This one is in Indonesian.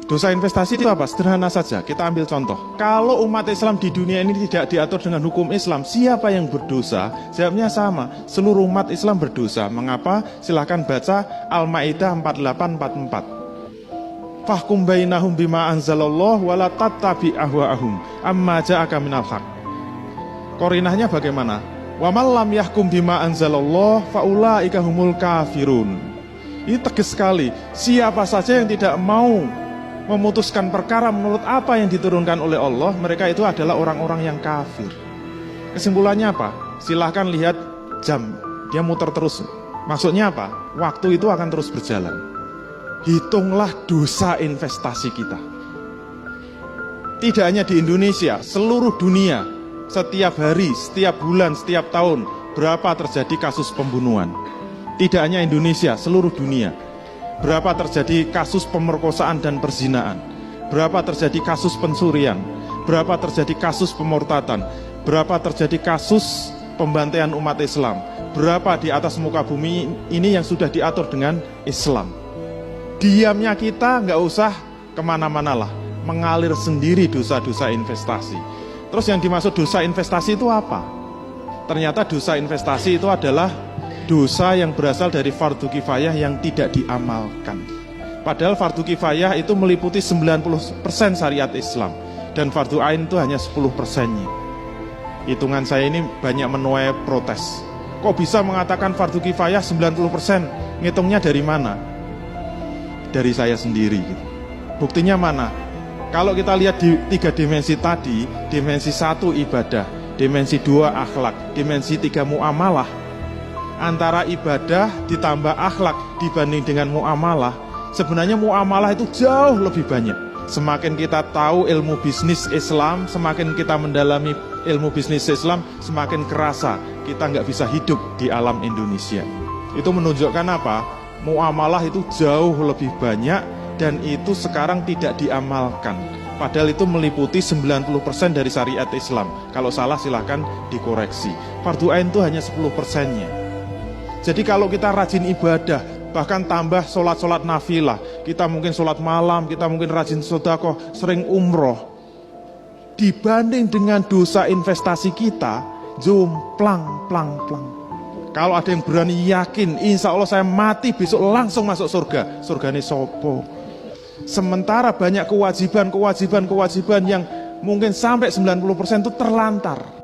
Dosa investasi itu apa? Sederhana saja, kita ambil contoh. Kalau umat Islam di dunia ini tidak diatur dengan hukum Islam, siapa yang berdosa? Jawabnya sama, seluruh umat Islam berdosa. Mengapa? Silahkan baca Al-Ma'idah 48-44. Fahkum bainahum bima anzalallah wala tattabi ahwa'ahum amma ja'aka minal haq. Korinahnya bagaimana? Wa man lam yahkum bima anzalallah faulaika humul kafirun. Ini tegas sekali, siapa saja yang tidak mau memutuskan perkara menurut apa yang diturunkan oleh Allah, mereka itu adalah orang-orang yang kafir. Kesimpulannya apa? Silahkan lihat jam, dia muter terus. Maksudnya apa? Waktu itu akan terus berjalan. Hitunglah dosa investasi kita. Tidak hanya di Indonesia, seluruh dunia, setiap hari, setiap bulan, setiap tahun, berapa terjadi kasus pembunuhan. Tidak hanya Indonesia, seluruh dunia. Berapa terjadi kasus pemerkosaan dan perzinaan, berapa terjadi kasus pencurian, berapa terjadi kasus pemurtadan, berapa terjadi kasus pembantaian umat Islam, berapa di atas muka bumi ini yang sudah diatur dengan Islam. Diamnya kita nggak usah kemana-mana lah, mengalir sendiri dosa-dosa investasi. Terus yang dimaksud dosa investasi itu apa? Ternyata dosa investasi itu adalah dosa yang berasal dari fardu kifayah yang tidak diamalkan. Padahal fardu kifayah itu meliputi 90% syariat Islam, dan fardu ain itu hanya 10%-nya. Hitungan saya ini banyak menuai protes. Kok bisa mengatakan fardu kifayah 90%? Ngitungnya dari mana? Dari saya sendiri gitu. Buktinya mana? Kalau kita lihat di 3 dimensi tadi, dimensi 1 ibadah, dimensi 2 akhlak, dimensi 3 muamalah. Antara ibadah ditambah akhlak dibanding dengan muamalah, sebenarnya muamalah itu jauh lebih banyak. Semakin kita tahu ilmu bisnis Islam, semakin kita mendalami ilmu bisnis Islam, semakin kerasa kita nggak bisa hidup di alam Indonesia. Itu menunjukkan apa? Muamalah itu jauh lebih banyak dan itu sekarang tidak diamalkan. Padahal itu meliputi 90% dari syariat Islam. Kalau salah silahkan dikoreksi. Fardu ain itu hanya 10%-nya. Jadi kalau kita rajin ibadah, bahkan tambah sholat-sholat nafilah, kita mungkin sholat malam, kita mungkin rajin sedekah, sering umroh, dibanding dengan dosa investasi kita, jomplang, plang. Kalau ada yang berani yakin, insya Allah saya mati besok langsung masuk surga, surgane sopo. Sementara banyak kewajiban yang mungkin sampai 90% itu terlantar.